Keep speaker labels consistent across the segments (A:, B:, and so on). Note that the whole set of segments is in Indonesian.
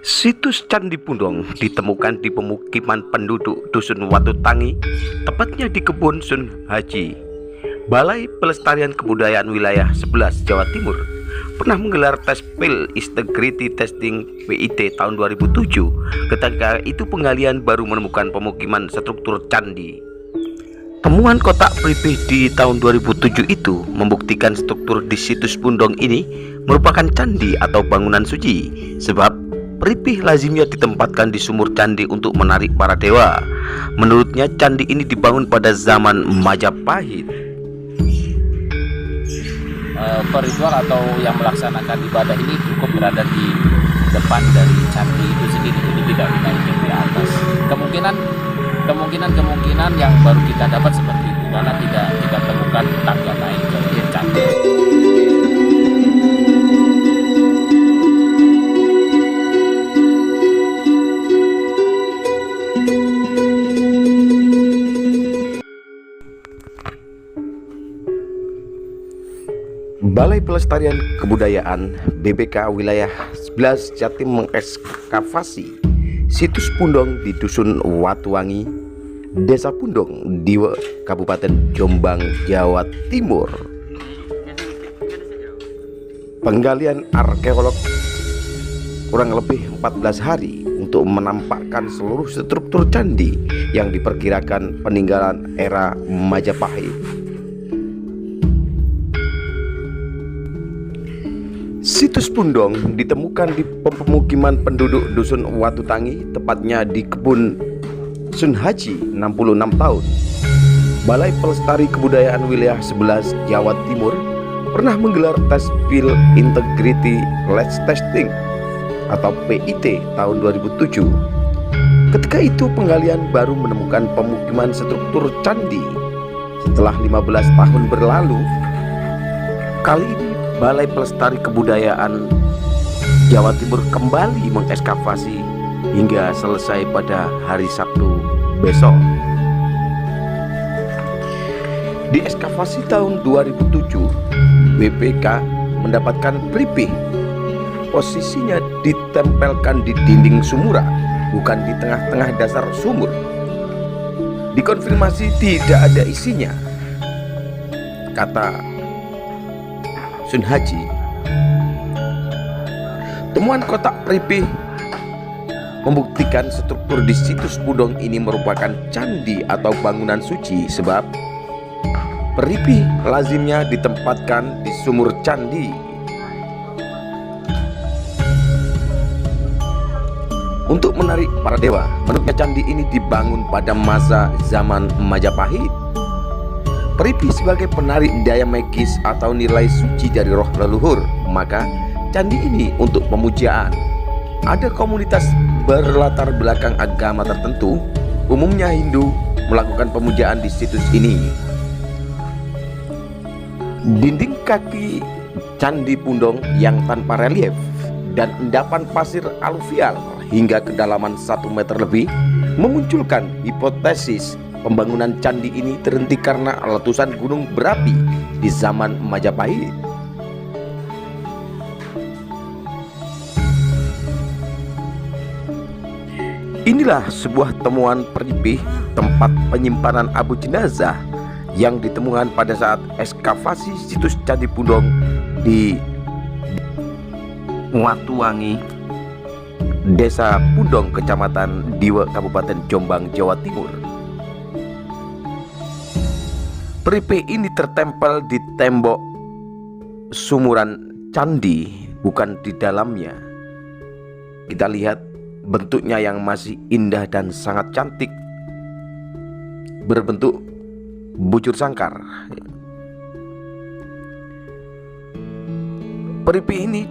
A: Situs Candi Pundong ditemukan di pemukiman penduduk Dusun Watutangi, tepatnya di Kebun Sun Haji. Balai Pelestarian Kebudayaan Wilayah 11 Jawa Timur pernah menggelar tes Field Integrity Testing (PIT) tahun 2007. Ketika itu penggalian baru menemukan pemukiman struktur candi. Temuan kotak pripih di tahun 2007 itu membuktikan struktur di situs Pundong ini merupakan candi atau bangunan suci, sebab pripih lazimnya ditempatkan di sumur candi untuk menarik para dewa. Menurutnya candi ini dibangun pada zaman Majapahit.
B: Peritual atau yang melaksanakan ibadah ini cukup berada di depan dari candi itu sendiri, jadi tidak dinaiki ke atas. Kemungkinan yang baru kita dapat seperti itu karena tidak kita temukan tangga naik ke candi.
A: Balai Pelestarian Kebudayaan BPK Wilayah 11 Jatim mengekskavasi situs Pundong di Dusun Watuwangi, Desa Pundong, Diwe, Kabupaten Jombang, Jawa Timur. Penggalian arkeolog kurang lebih 14 hari untuk menampakkan seluruh struktur candi yang diperkirakan peninggalan era Majapahit. Situs Pundong ditemukan di pemukiman penduduk Dusun Watutangi, tepatnya di Kebun Sun Haji, 66 tahun. Balai Pelestari Kebudayaan Wilayah 11 Jawa Timur pernah menggelar tes Field Integrity Testing atau PIT tahun 2007. Ketika itu penggalian baru menemukan pemukiman struktur candi. Setelah 15 tahun berlalu, kali ini Balai Pelestari Kebudayaan Jawa Timur kembali mengekskavasi hingga selesai pada hari Sabtu besok. Di ekskavasi tahun 2007, BPK mendapatkan pripih. Posisinya ditempelkan di dinding sumura, bukan di tengah-tengah dasar sumur. Dikonfirmasi tidak ada isinya, kata Sun Haji. Temuan kotak pripih membuktikan struktur di situs Pundong ini merupakan candi atau bangunan suci, sebab pripih lazimnya ditempatkan di sumur candi. Untuk menarik para dewa, menurutnya candi ini dibangun pada masa zaman Majapahit. Pripih sebagai penarik daya magis atau nilai suci dari roh leluhur, maka candi ini untuk pemujaan. Ada komunitas berlatar belakang agama tertentu, umumnya Hindu, melakukan pemujaan di situs ini. Dinding kaki Candi Pundong yang tanpa relief dan endapan pasir aluvial hingga kedalaman 1 meter lebih memunculkan hipotesis pembangunan candi ini terhenti karena letusan gunung berapi di zaman Majapahit. Inilah sebuah temuan pripih tempat penyimpanan abu jenazah yang ditemukan pada saat ekskavasi situs Candi Pundong di Watuwangi, Desa Pundong, Kecamatan Diwe, Kabupaten Jombang, Jawa Timur. Pripih ini tertempel di tembok sumuran candi, bukan di dalamnya. Kita lihat bentuknya yang masih indah dan sangat cantik, berbentuk bujur sangkar. Pripih ini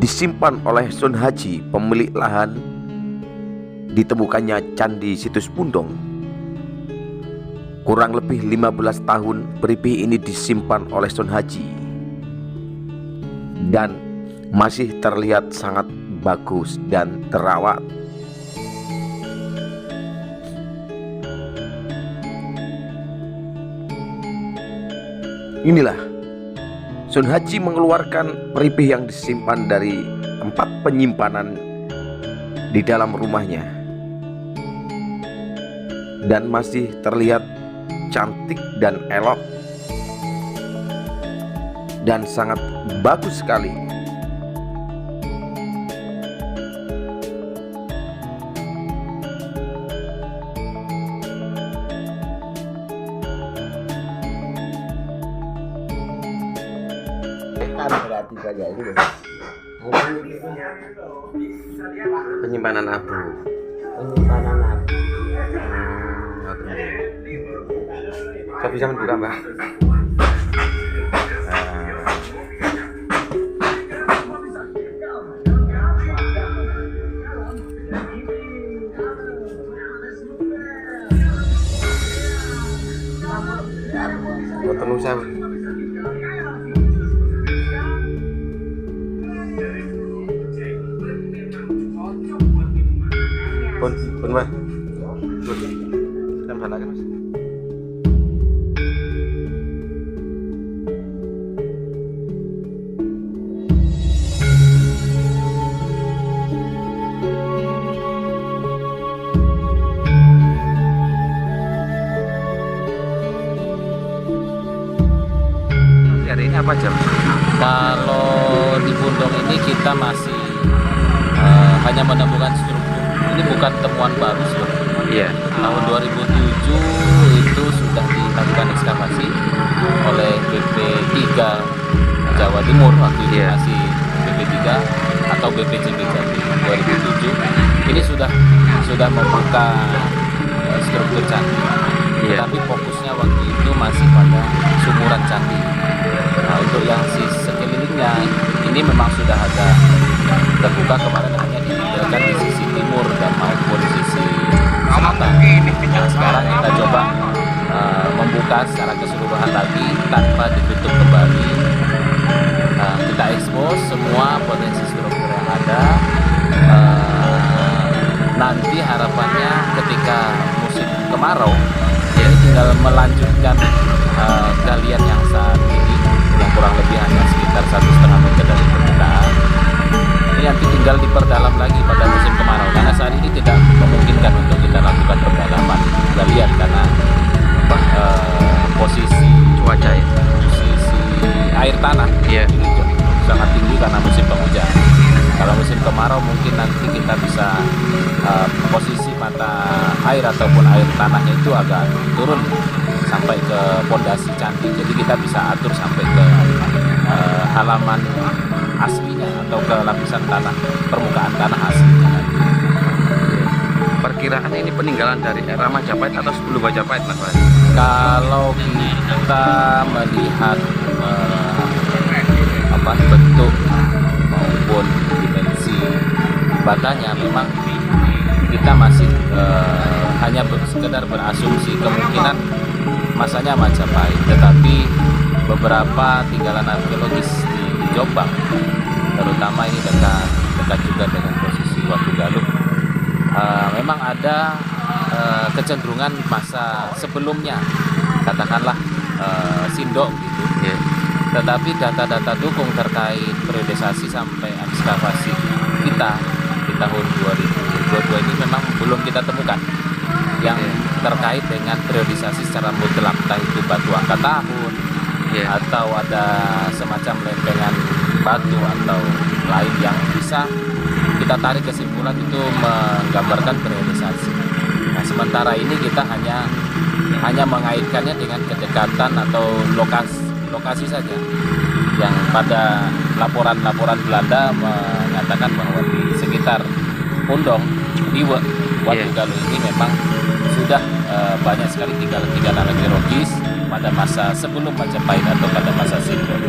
A: disimpan oleh Sun Haji, pemilik lahan ditemukannya candi situs Pundong. Kurang lebih 15 tahun pripih ini disimpan oleh Sun Haji dan masih terlihat sangat bagus dan terawat. Inilah Sun Haji mengeluarkan pripih yang disimpan dari tempat penyimpanan di dalam rumahnya, dan masih terlihat cantik dan elok dan sangat bagus sekali.
C: Berarti saja ini
A: Penyimpanan abu.
C: penyimpanan abu.
A: Saya bisa membuka, Mbak. Ketemu saya. Pun, Mbak. Tambah lagi, Mas. Hari ini apa jam?
B: Kalau di Pundong ini kita masih hanya menemukan struktur. Ini bukan temuan baru sih.
A: Iya.
B: Tahun 2007 itu sudah dilakukan ekskavasi oleh BP3 Jawa Timur, waktu itu
A: Iya.
B: masih BP3 atau BPJB Jatim 2007. Ini sudah membuka struktur candi.
A: Iya.
B: Tapi fokusnya waktu itu masih pada sumuran candi. Nah, untuk yang sekelilingnya ini memang sudah ada terbuka, kemarin hanya ditinggalkan di sisi timur dan maupun sisi selatan. Nah, sekarang kita coba membuka secara keseluruhan lagi tanpa ditutup kembali. Kita expose semua potensi struktur yang ada. Nanti harapannya ketika musim kemarau, jadi tinggal melanjutkan galian yang saat ini yang kurang lebih hanya sekitar 1,5 meter dari permukaan. Ini nanti tinggal diperdalam lagi pada musim kemarau, karena saat ini tidak memungkinkan untuk kita lakukan perdalaman galian karena posisi
A: Cuaca ya.
B: posisi air tanah
A: Iya.
B: ini sangat tinggi karena musim penghujan. Kalau musim kemarau mungkin nanti kita bisa posisi mata air ataupun air tanahnya itu agak turun sampai ke pondasi candi, jadi kita bisa atur sampai ke halaman aslinya atau ke lapisan tanah, permukaan tanah aslinya.
A: Perkiraan ini peninggalan dari era Majapahit atau sebelum Majapahit, Mas?
B: Kalau kita melihat bentuk maupun dimensi batanya, memang kita masih hanya sekedar berasumsi kemungkinan masanya Majapahit, tetapi beberapa tinggalan arkeologis di Jombang, terutama ini dekat juga dengan posisi Watu Galuh, memang ada kecenderungan masa sebelumnya, katakanlah Sindok gitu.
A: Yeah.
B: Tetapi data-data dukung terkait periodisasi sampai ekskavasi kita di tahun 2022 ini memang belum kita temukan yang terkait dengan periodisasi secara mutlak, entah itu batu angka tahun, atau ada semacam lempengan batu atau lain yang bisa kita tarik kesimpulan itu menggambarkan periodisasi. Nah, sementara ini kita hanya mengaitkannya dengan kedekatan atau lokasi saja, yang pada laporan-laporan Belanda mengatakan bahwa di sekitar Pundong, di Watu Galuh ini memang sudah banyak sekali tinggalan-tinggalan arkeologis pada masa sebelum Majapahit atau pada masa Sindok.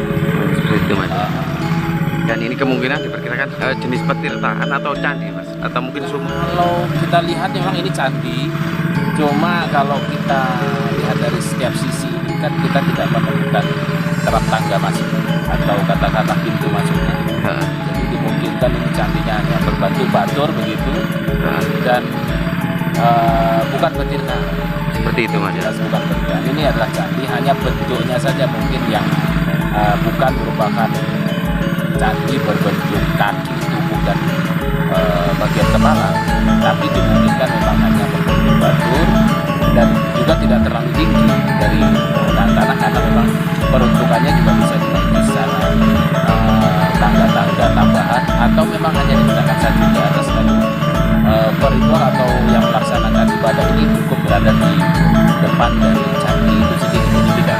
A: Itu, Mas. Dan ini kemungkinan diperkirakan jenis petirtaan atau candi, Mas, atau mungkin sumur.
B: Kalau kita lihat memang ini candi, cuma kalau kita lihat dari setiap sisi kan kita tidak menemukan terap tangga masuk atau katakanlah pintu masuknya. Jadi dimungkinkan ini candinya hanya berbatu batur begitu, dan bukan petirtaan.
A: Seperti itu, Mas.
B: Jelas bukan petirtaan. Ini adalah candi, hanya bentuknya saja mungkin yang bukan merupakan candi berbentuk kaki, tubuh dan bagian kepala, juga ada selalu peritual atau yang melaksanakan ibadah ini cukup berada di depan dari candi itu sendiri, jadi tidak